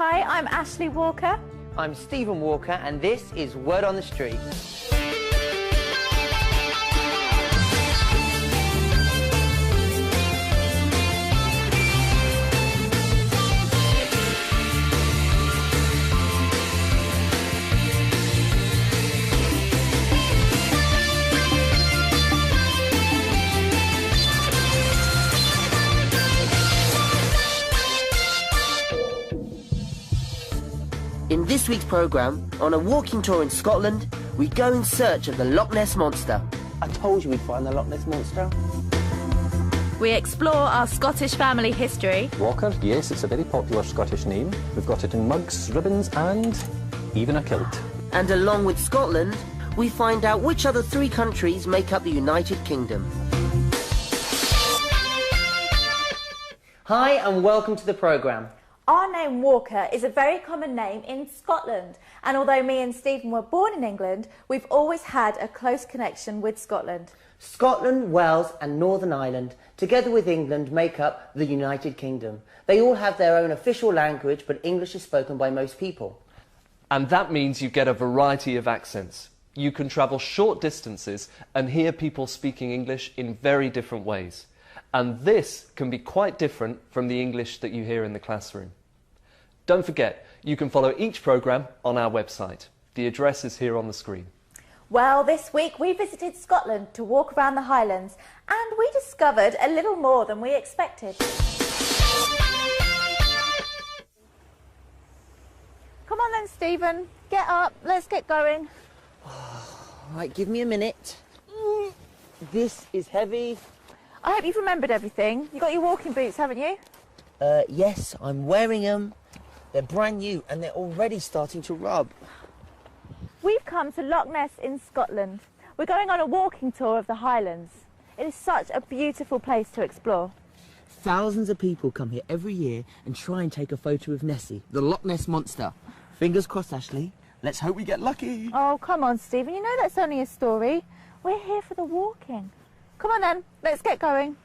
Hi, I'm Ashley Walker. I'm Stephen Walker, and this is Word on the Street. In this week's programme, on a walking tour in Scotland, we go in search of the Loch Ness Monster. I told you we'd find the Loch Ness Monster. We explore our Scottish family history. Walker, yes, it's a very popular Scottish name. We've got it in mugs, ribbons and even a kilt. And along with Scotland, we find out which other 3 countries make up the United Kingdom. Hi and welcome to the programme. Our name Walker is a very common name in Scotland, and although me and Stephen were born in England, we've always had a close connection with Scotland. Scotland, Wales and Northern Ireland, together with England, make up the United Kingdom. They all have their own official language, but English is spoken by most people. And that means you get a variety of accents. You can travel short distances and hear people speaking English in very different ways. And this can be quite different from the English that you hear in the classroom. Don't forget, you can follow each programme on our website. The address is here on the screen. Well, this week we visited Scotland to walk around the Highlands, and we discovered a little more than we expected. Come on then, Stephen. Get up. Let's get going. Right, give me a minute. This is heavy. I hope you've remembered everything. You got your walking boots, haven't you? Yes, I'm wearing them. They're brand new and they're already starting to rub. We've come to Loch Ness in Scotland. We're going on a walking tour of the Highlands. It is such a beautiful place to explore. Thousands of people come here every year and try and take a photo of Nessie, the Loch Ness Monster. Fingers crossed, Ashley. Let's hope we get lucky. Oh, come on, Stephen. You know that's only a story. We're here for the walking. Come on then, let's get going.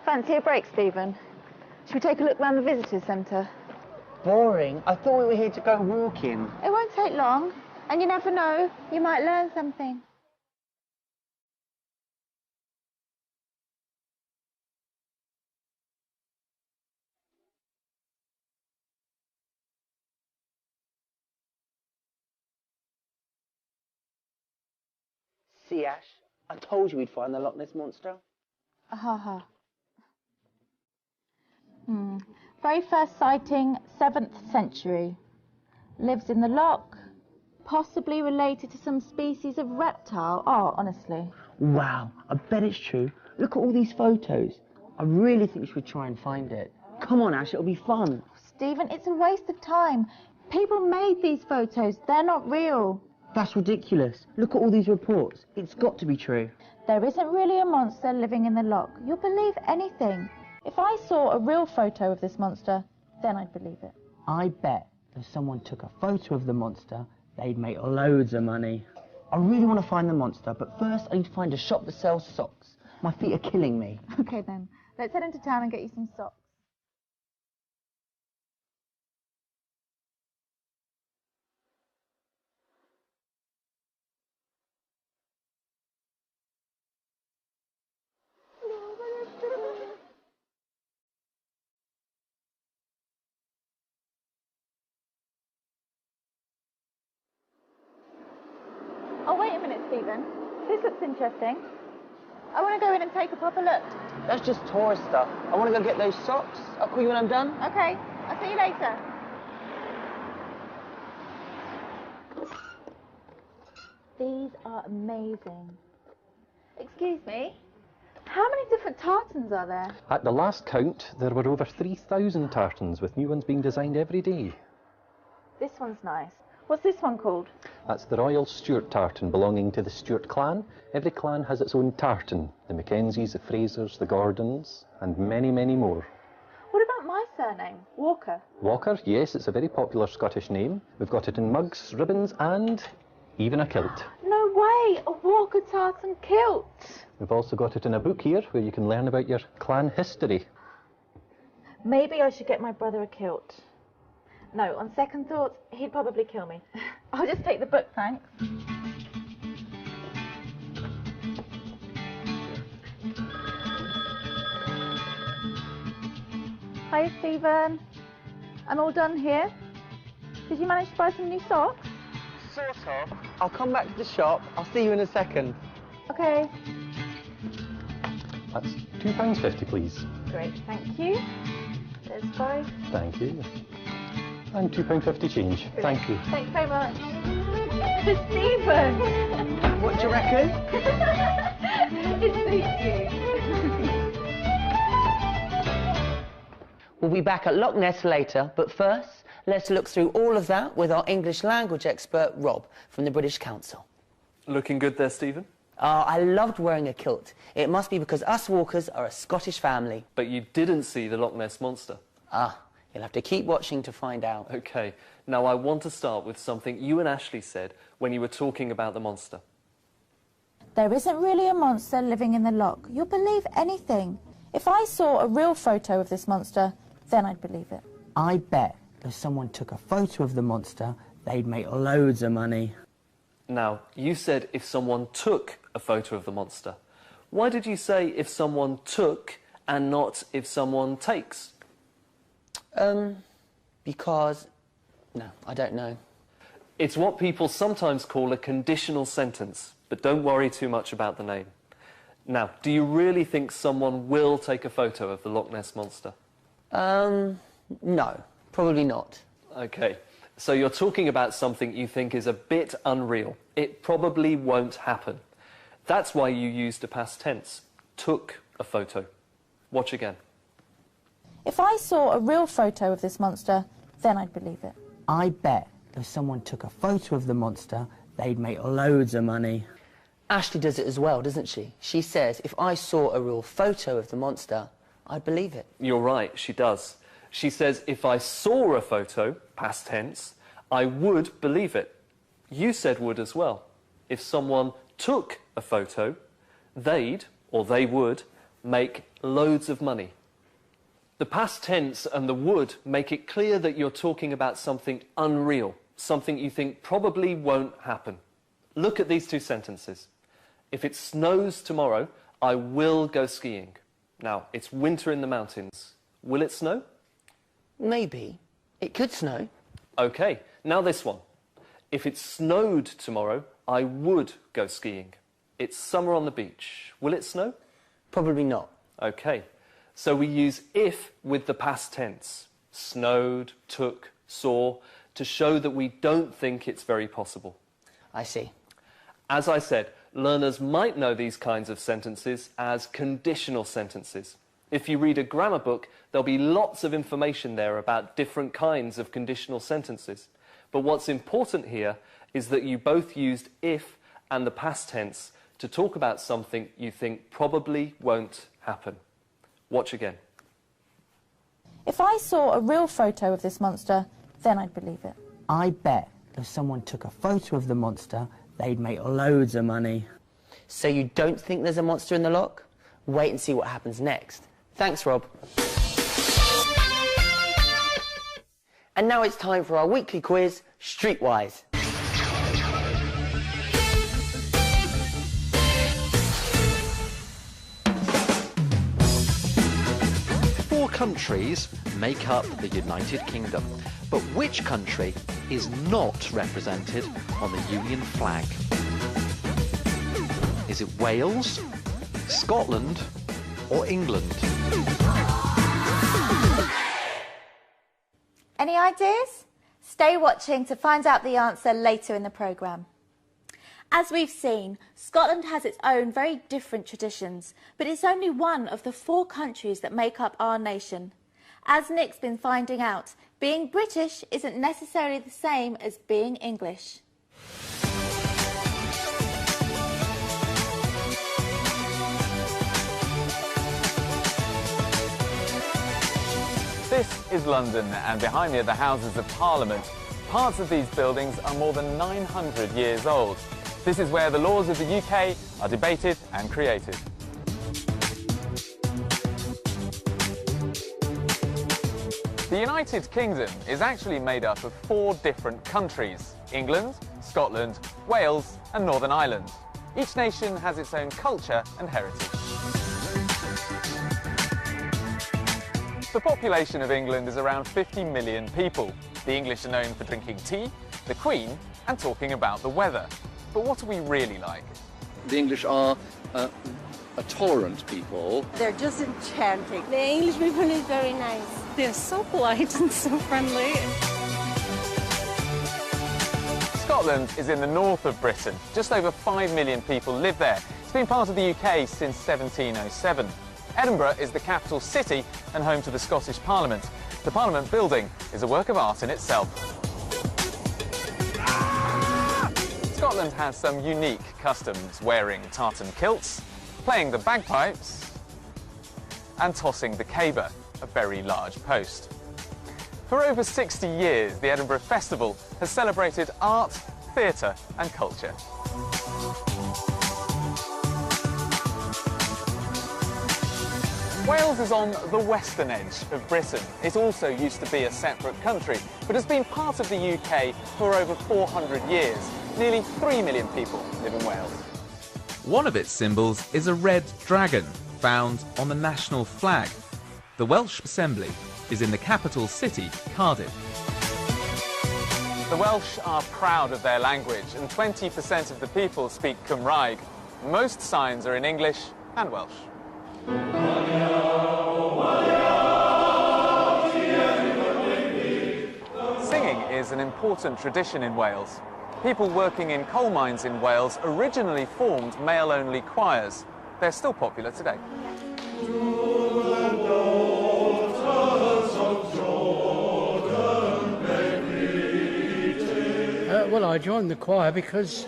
Fancy a break, Stephen? Should we take a look around the visitor centre? Boring. I thought we were here to go walking. It won't take long, and you never know, you might learn something. See, Ash, I told you we'd find the Loch Ness Monster. Ha. Very first sighting, 7th century. Lives in the loch, possibly related to some species of reptile. Oh, honestly. Wow, I bet it's true. Look at all these photos. I really think we should try and find it. Come on, Ash, it'll be fun. Stephen, it's a waste of time. People made these photos. They're not real. That's ridiculous. Look at all these reports. It's got to be true. There isn't really a monster living in the loch. You'll believe anything. If I saw a real photo of this monster, then I'd believe it. I bet if someone took a photo of the monster, they'd make loads of money. I really want to find the monster, but first I need to find a shop that sells socks. My feet are killing me. Okay then, let's head into town and get you some socks. Oh, wait a minute, Stephen. This looks interesting. I want to go in and take a proper look. That's just tourist stuff. I want to go get those socks. I'll call you when I'm done. Okay, I'll see you later. These are amazing. Excuse me, How many different tartans are there? At the last count, there were over 3,000 tartans, with new ones being designed every day. This one's nice. What's this one called? That's the Royal Stuart tartan, belonging to the Stuart clan. Every clan has its own tartan. The Mackenzies, the Frasers, the Gordons, and many, many more. What about my surname? Walker. Walker, yes, it's a very popular Scottish name. We've got it in mugs, ribbons, and even a kilt. No way! A Walker tartan kilt! We've also got it in a book here, where you can learn about your clan history. Maybe I should get my brother a kilt. No, on second thought, he'd probably kill me. I'll just take the book, thanks. Hi, Stephen. I'm all done here. Did you manage to buy some new socks? Sort of. I'll come back to the shop. I'll see you in a second. Okay. That's £2.50, please. Great, thank you. There's 5. Thank you. And £2.50 change. Thank you. Thanks very much. Stephen! What do you reckon? It suits you. We'll be back at Loch Ness later, but first, let's look through all of that with our English language expert, Rob, from the British Council. Looking good there, Stephen? I loved wearing a kilt. It must be because us Walkers are a Scottish family. But you didn't see the Loch Ness Monster. You'll have to keep watching to find out. OK, now I want to start with something you and Ashley said when you were talking about the monster. There isn't really a monster living in the loch. You'll believe anything. If I saw a real photo of this monster, then I'd believe it. I bet if someone took a photo of the monster, they'd make loads of money. Now, you said if someone took a photo of the monster. Why did you say if someone took and not if someone takes? Because... no, I don't know. It's what people sometimes call a conditional sentence, but don't worry too much about the name. Now, do you really think someone will take a photo of the Loch Ness Monster? No, probably not. OK, so you're talking about something you think is a bit unreal. It probably won't happen. That's why you used a past tense. Took a photo. Watch again. If I saw a real photo of this monster, then I'd believe it. I bet if someone took a photo of the monster, they'd make loads of money. Ashley does it as well, doesn't she? She says, if I saw a real photo of the monster, I'd believe it. You're right, she does. She says, if I saw a photo, past tense, I would believe it. You said would as well. If someone took a photo, they'd, or they would, make loads of money. The past tense and the would make it clear that you're talking about something unreal, something you think probably won't happen. Look at these two sentences. If it snows tomorrow, I will go skiing. Now, it's winter in the mountains. Will it snow? Maybe. It could snow. OK, now this one. If it snowed tomorrow, I would go skiing. It's summer on the beach. Will it snow? Probably not. OK, so we use if with the past tense. Snowed, took, saw, to show that we don't think it's very possible. I see. As I said, learners might know these kinds of sentences as conditional sentences. If you read a grammar book, there'll be lots of information there about different kinds of conditional sentences. But what's important here is that you both used if and the past tense to talk about something you think probably won't happen. Watch again. If I saw a real photo of this monster, then I'd believe it. I bet if someone took a photo of the monster, they'd make loads of money. So you don't think there's a monster in the loch? Wait and see what happens next. Thanks, Rob. And now it's time for our weekly quiz, Streetwise. 4 countries make up the United Kingdom, but which country is not represented on the Union flag? Is it Wales, Scotland, or England? Any ideas? Stay watching to find out the answer later in the programme. As we've seen, Scotland has its own very different traditions, but it's only one of the 4 countries that make up our nation. As Nick's been finding out, being British isn't necessarily the same as being English. This is London, and behind me are the Houses of Parliament. Parts of these buildings are more than 900 years old. This is where the laws of the UK are debated and created. The United Kingdom is actually made up of 4 different countries: England, Scotland, Wales and Northern Ireland. Each nation has its own culture and heritage. The population of England is around 50 million people. The English are known for drinking tea, the Queen, and talking about the weather. But what are we really like? The English are a tolerant people. They're just enchanting. The English people is very nice. They're so polite and so friendly. Scotland is in the north of Britain. Just over 5 million people live there. It's been part of the UK since 1707. Edinburgh is the capital city and home to the Scottish Parliament. The Parliament building is a work of art in itself. Scotland has some unique customs, wearing tartan kilts, playing the bagpipes and tossing the caber, a very large post. For over 60 years, the Edinburgh Festival has celebrated art, theatre and culture. Wales is on the western edge of Britain. It also used to be a separate country, but has been part of the UK for over 400 years. Nearly 3 million people live in Wales. One of its symbols is a red dragon, found on the national flag. The Welsh Assembly is in the capital city, Cardiff. The Welsh are proud of their language, and 20% of the people speak Cymraeg. Most signs are in English and Welsh. Singing is an important tradition in Wales. People working in coal mines in Wales originally formed male-only choirs. They're still popular today. Well, I joined the choir because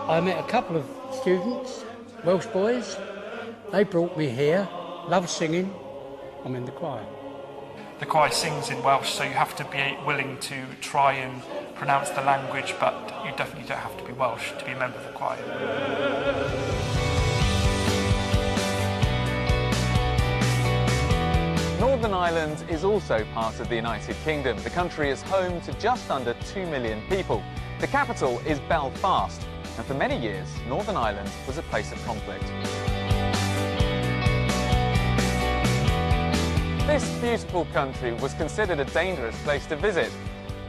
I met a couple of students, Welsh boys. They brought me here, love singing. I'm in the choir. The choir sings in Welsh, so you have to be willing to try and pronounce the language, but you definitely don't have to be Welsh to be a member of the choir. Northern Ireland is also part of the United Kingdom. The country is home to just under 2 million people. The capital is Belfast, and for many years, Northern Ireland was a place of conflict. This beautiful country was considered a dangerous place to visit.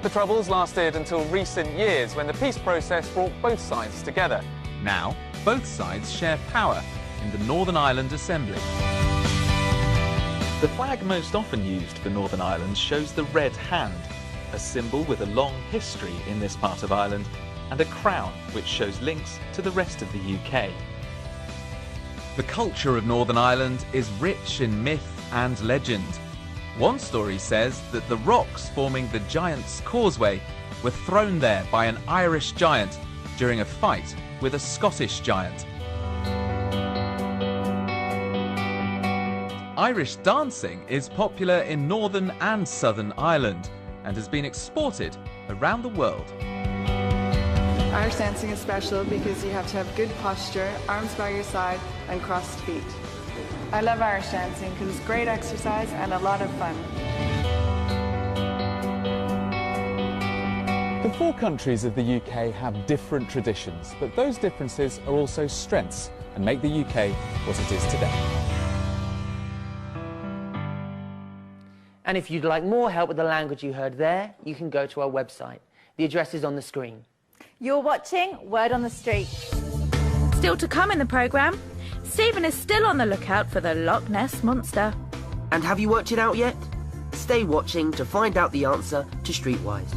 The Troubles lasted until recent years, when the peace process brought both sides together. Now, both sides share power in the Northern Ireland Assembly. The flag most often used for Northern Ireland shows the red hand, a symbol with a long history in this part of Ireland, and a crown which shows links to the rest of the UK. The culture of Northern Ireland is rich in myth and legend. One story says that the rocks forming the Giant's Causeway were thrown there by an Irish giant during a fight with a Scottish giant. Irish dancing is popular in Northern and Southern Ireland and has been exported around the world. Irish dancing is special because you have to have good posture, arms by your side and crossed feet. I love Irish dancing because it's great exercise and a lot of fun. The 4 countries of the UK have different traditions, but those differences are also strengths and make the UK what it is today. And if you'd like more help with the language you heard there, you can go to our website. The address is on the screen. You're watching Word on the Street. Still to come in the programme, Stephen is still on the lookout for the Loch Ness Monster. And have you worked it out yet? Stay watching to find out the answer to Streetwise.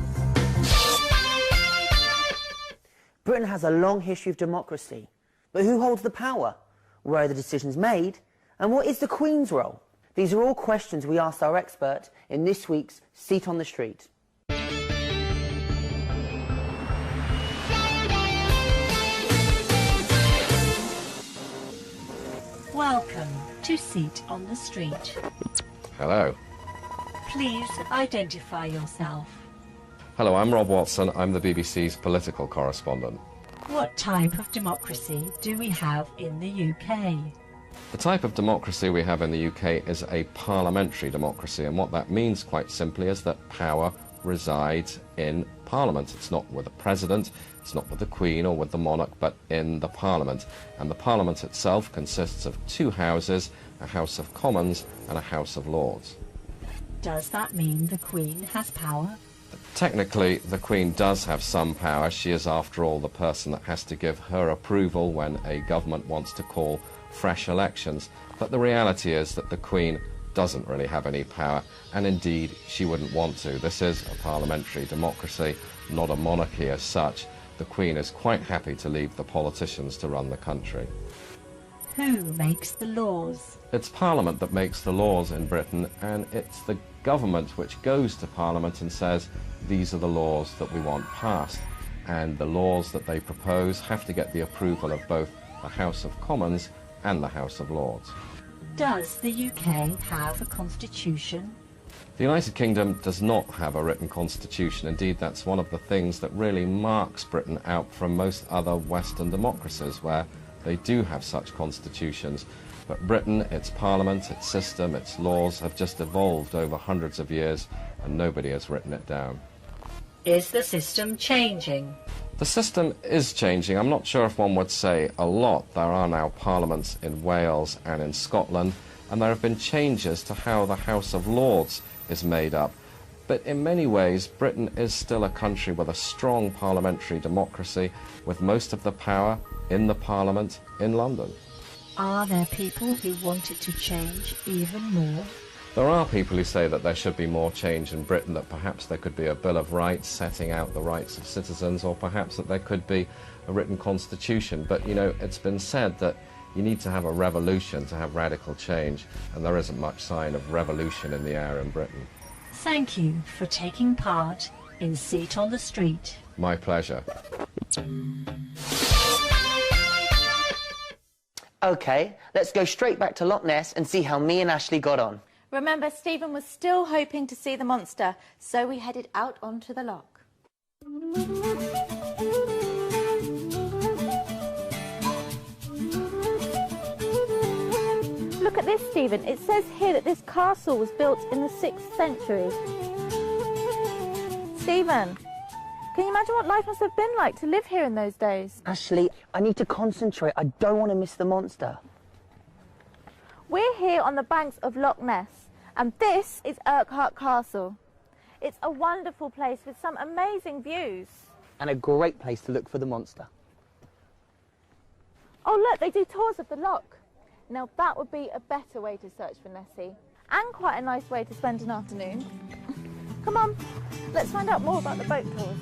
Britain has a long history of democracy. But who holds the power? Where are the decisions made? And what is the Queen's role? These are all questions we asked our expert in this week's Seat on the Street. Welcome to Seat on the Street. Hello. Please identify yourself. Hello, I'm Rob Watson. I'm the BBC's political correspondent. What type of democracy do we have in the UK? The type of democracy we have in the UK is a parliamentary democracy, and what that means quite simply is that power resides in Parliament. It's not with the President, it's not with the Queen or with the monarch, but in the Parliament. And the Parliament itself consists of two houses, a House of Commons and a House of Lords. Does that mean the Queen has power? Technically, the Queen does have some power. She is, after all, the person that has to give her approval when a government wants to call fresh elections. But the reality is that the Queen doesn't really have any power, and indeed she wouldn't want to. This is a parliamentary democracy, not a monarchy as such. The Queen is quite happy to leave the politicians to run the country. Who makes the laws? It's Parliament that makes the laws in Britain, and it's the government which goes to Parliament and says, these are the laws that we want passed. And the laws that they propose have to get the approval of both the House of Commons and the House of Lords. Does the UK have a constitution? The United Kingdom does not have a written constitution. Indeed, that's one of the things that really marks Britain out from most other Western democracies, where they do have such constitutions. But Britain, its parliament, its system, its laws have just evolved over hundreds of years, and nobody has written it down. Is the system changing? The system is changing. I'm not sure if one would say a lot. There are now parliaments in Wales and in Scotland, and there have been changes to how the House of Lords is made up. But in many ways, Britain is still a country with a strong parliamentary democracy, with most of the power in the Parliament in London. Are there people who want it to change even more? There are people who say that there should be more change in Britain, that perhaps there could be a Bill of Rights setting out the rights of citizens, or perhaps that there could be a written constitution. But, you know, it's been said that you need to have a revolution to have radical change, and there isn't much sign of revolution in the air in Britain. Thank you for taking part in Seat on the Street. My pleasure. OK, let's go straight back to Loch Ness and see how me and Ashley got on. Remember, Stephen was still hoping to see the monster, so we headed out onto the loch. Look at this, Stephen. It says here that this castle was built in the 6th century. Stephen, can you imagine what life must have been like to live here in those days? Ashley, I need to concentrate. I don't want to miss the monster. We're here on the banks of Loch Ness, and this is Urquhart Castle. It's a wonderful place with some amazing views. And a great place to look for the monster. Oh look, they do tours of the loch. Now that would be a better way to search for Nessie, and quite a nice way to spend an afternoon. Come on, let's find out more about the boat tours.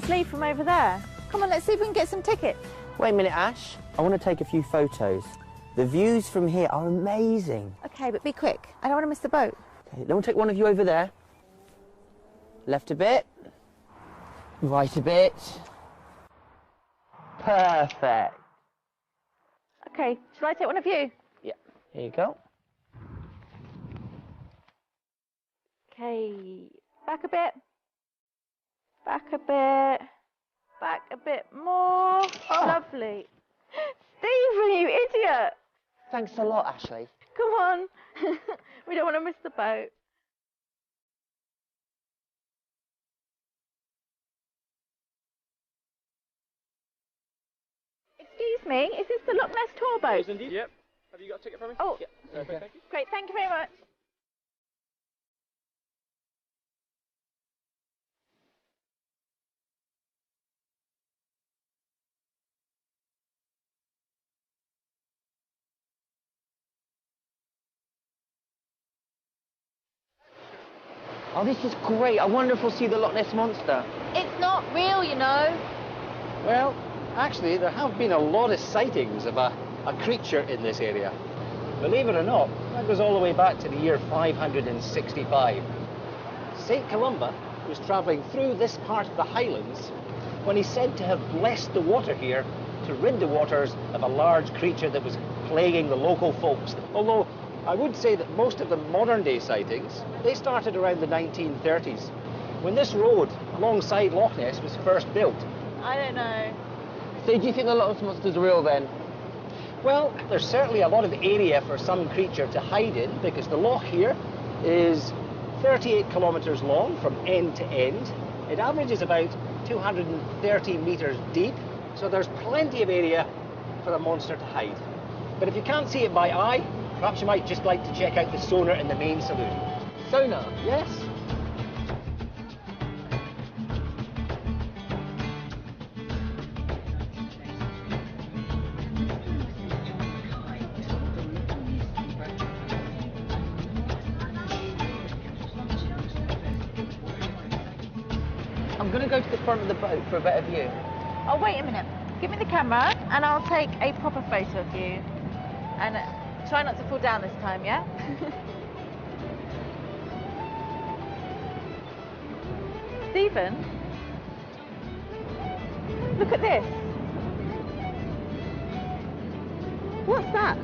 Leave from over there. Come on, let's see if we can get some tickets. Wait a minute, Ash. I want to take a few photos. The views from here are amazing. OK, but be quick. I don't want to miss the boat. OK, then we'll take one of you over there. Left a bit. Right a bit. Perfect. OK, shall I take one of you? Yeah, here you go. OK, back a bit. Back a bit. Back a bit more. Oh. Lovely. Stephen, you idiot! Thanks a lot, Ashley. Come on. We don't want to miss the boat. Excuse me, is this the Loch Ness tour boat? Yes, indeed. Yep. Have you got a ticket for me? Oh, yep. Perfect, thank you. Great, thank you very much. Oh, this is great. I wonder if we'll see the Loch Ness Monster. It's not real, you know. Well, actually, there have been a lot of sightings of a creature in this area. Believe it or not, that goes all the way back to the year 565. St. Columba was travelling through this part of the Highlands when he's said to have blessed the water here to rid the waters of a large creature that was plaguing the local folks. Although I would say that most of the modern day sightings, they started around the 1930s, when this road alongside Loch Ness was first built. I don't know. So do you think the Loch Ness Monster's real then? Well, there's certainly a lot of area for some creature to hide in, because the loch here is 38 kilometres long from end to end. It averages about 230 metres deep, so there's plenty of area for a monster to hide. But if you can't see it by eye, perhaps you might just like to check out the sonar in the main saloon. Sonar? Yes. I'm going to go to the front of the boat for a better view. Oh, wait a minute. Give me the camera and I'll take a proper photo of you. And try not to fall down this time, yeah? Stephen? Look at this. What's that?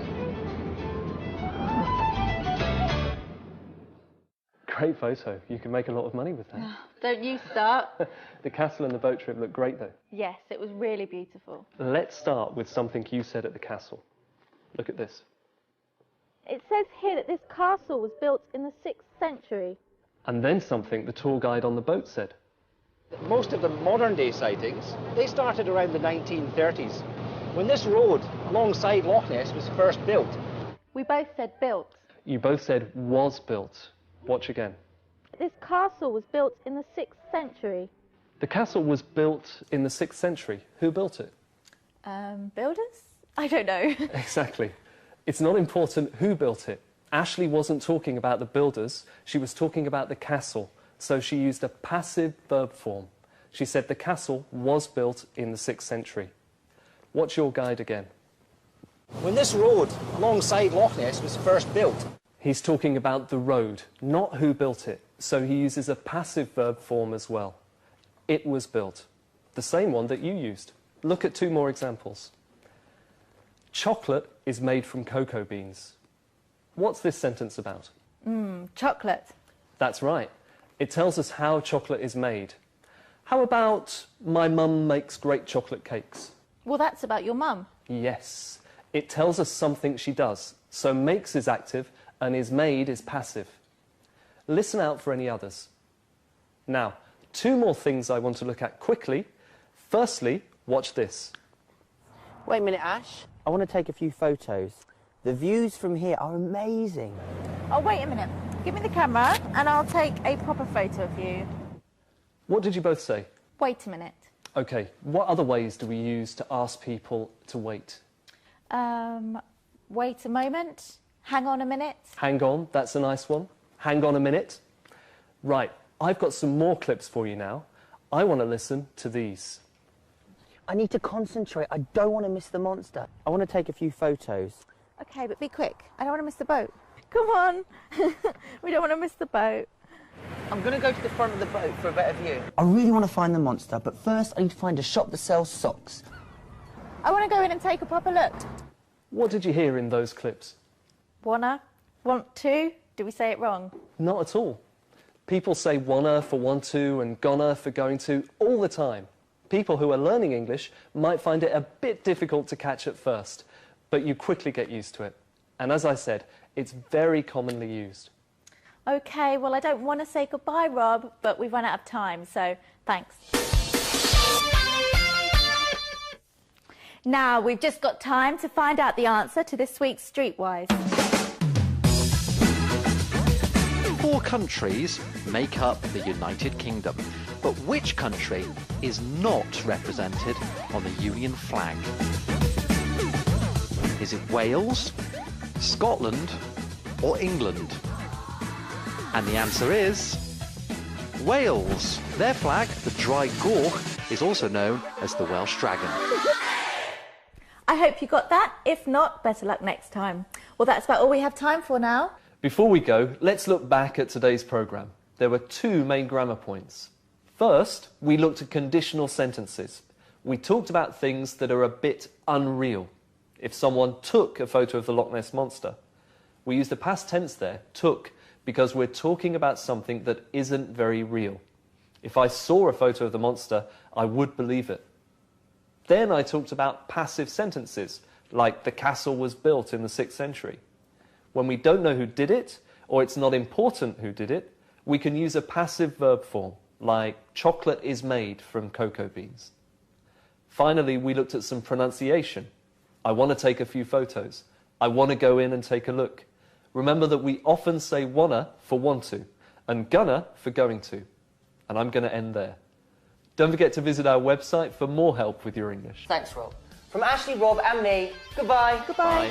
Great photo. You can make a lot of money with that. Don't you start. The castle and the boat trip look great, though. Yes, it was really beautiful. Let's start with something you said at the castle. Look at this. It says here that this castle was built in the 6th century. And then something the tour guide on the boat said. Most of the modern day sightings, they started around the 1930s, when this road alongside Loch Ness was first built. We both said built. You both said was built. Watch again. This castle was built in the 6th century. The castle was built in the 6th century. Who built it? Builders? I don't know. Exactly. It's not important who built it. Ashley wasn't talking about the builders. She was talking about the castle. So she used a passive verb form. She said the castle was built in the 6th century. Watch your guide again. When this road alongside Loch Ness was first built. He's talking about the road, not who built it. So he uses a passive verb form as well. It was built. The same one that you used. Look at two more examples. Chocolate is made from cocoa beans. What's this sentence about? Chocolate. That's right. It tells us how chocolate is made. How about my mum makes great chocolate cakes? Well, that's about your mum. Yes. It tells us something she does. So makes is active and is made is passive. Listen out for any others. Now, two more things I want to look at quickly. Firstly, watch this. Wait a minute, Ash. I want to take a few photos. The views from here are amazing. Oh, wait a minute. Give me the camera and I'll take a proper photo of you. What did you both say? Wait a minute. OK, what other ways do we use to ask people to wait? Wait a moment. Hang on a minute. Hang on, that's a nice one. Hang on a minute. Right, I've got some more clips for you now. I want to listen to these. I need to concentrate. I don't want to miss the monster. I want to take a few photos. OK, but be quick. I don't want to miss the boat. Come on. We don't want to miss the boat. I'm going to go to the front of the boat for a better view. I really want to find the monster, but first I need to find a shop that sells socks. I want to go in and take a proper look. What did you hear in those clips? Wanna? Want to? Did we say it wrong? Not at all. People say wanna for want to and gonna for going to all the time. People who are learning English might find it a bit difficult to catch at first, but you quickly get used to it. And as I said, it's very commonly used. OK, well, I don't want to say goodbye, Rob, but we've run out of time, so thanks. Now, we've just got time to find out the answer to this week's Streetwise. 4 countries make up the United Kingdom, but which country is not represented on the Union flag? Is it Wales, Scotland, or England? And the answer is Wales. Their flag, the Dry Gorch, is also known as the Welsh Dragon. I hope you got that. If not, better luck next time. Well, that's about all we have time for now. Before we go, let's look back at today's programme. There were two main grammar points. First, we looked at conditional sentences. We talked about things that are a bit unreal. If someone took a photo of the Loch Ness Monster, we use the past tense there, took, because we're talking about something that isn't very real. If I saw a photo of the monster, I would believe it. Then I talked about passive sentences, like the castle was built in the 6th century. When we don't know who did it, or it's not important who did it, we can use a passive verb form, like chocolate is made from cocoa beans. Finally, we looked at some pronunciation. I want to take a few photos. I want to go in and take a look. Remember that we often say wanna for want to, and gonna for going to. And I'm going to end there. Don't forget to visit our website for more help with your English. Thanks, Rob. From Ashley, Rob and me, goodbye. Goodbye.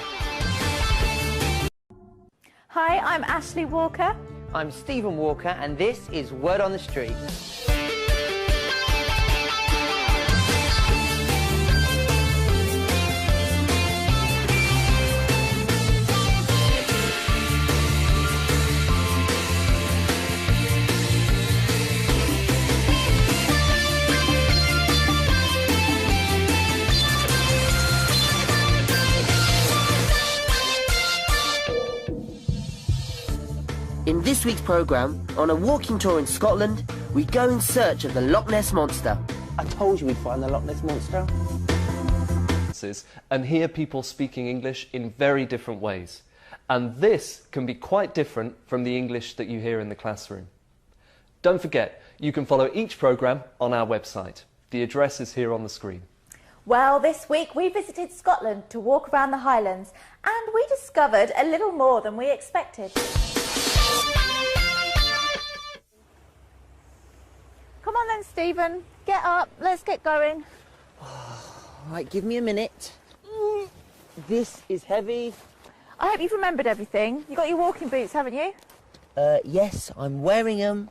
Hi, I'm Ashley Walker. I'm Stephen Walker, and this is Word on the Street. In this week's programme, on a walking tour in Scotland, we go in search of the Loch Ness Monster. I told you we'd find the Loch Ness Monster. And hear people speaking English in very different ways. And this can be quite different from the English that you hear in the classroom. Don't forget, you can follow each programme on our website. The address is here on the screen. Well, this week we visited Scotland to walk around the Highlands, and we discovered a little more than we expected. Come on then, Stephen. Get up. Let's get going. Right, give me a minute. This is heavy. I hope you've remembered everything. You got your walking boots, haven't you? Yes, I'm wearing them.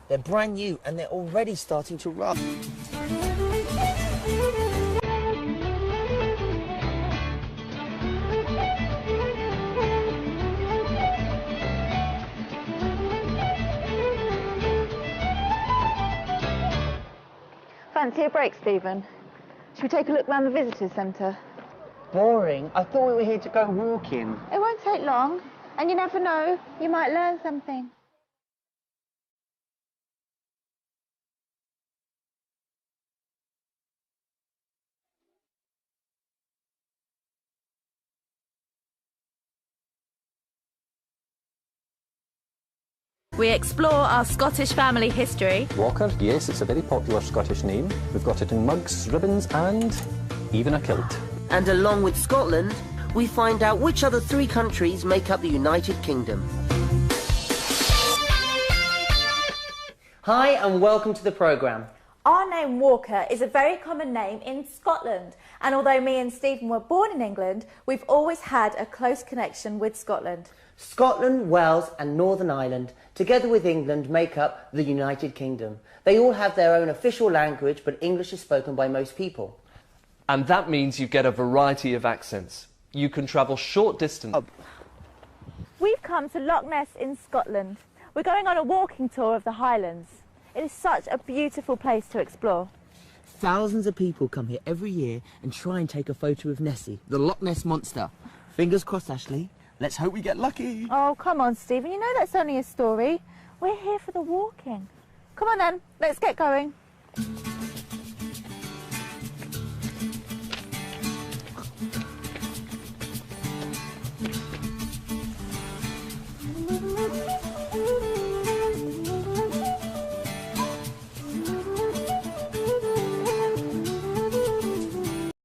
They're brand new and they're already starting to rub. Fancy a break, Stephen? Should we take a look around the visitor centre? Boring. I thought we were here to go walking. It won't take long, and you never know, you might learn something. We explore our Scottish family history. Walker, yes, it's a very popular Scottish name. We've got it in mugs, ribbons and even a kilt. And along with Scotland, we find out which other 3 countries make up the United Kingdom. Hi and welcome to the programme. Our name Walker is a very common name in Scotland, and although me and Stephen were born in England, we've always had a close connection with Scotland. Scotland, Wales and Northern Ireland, together with England, make up the United Kingdom. They all have their own official language, but English is spoken by most people. And that means you get a variety of accents. You can travel short distance. We've come to Loch Ness in Scotland. We're going on a walking tour of the Highlands. It is such a beautiful place to explore. Thousands of people come here every year and try and take a photo of Nessie, the Loch Ness Monster. Fingers crossed, Ashley. Let's hope we get lucky. Oh, come on, Stephen. You know that's only a story. We're here for the walking. Come on then, let's get going.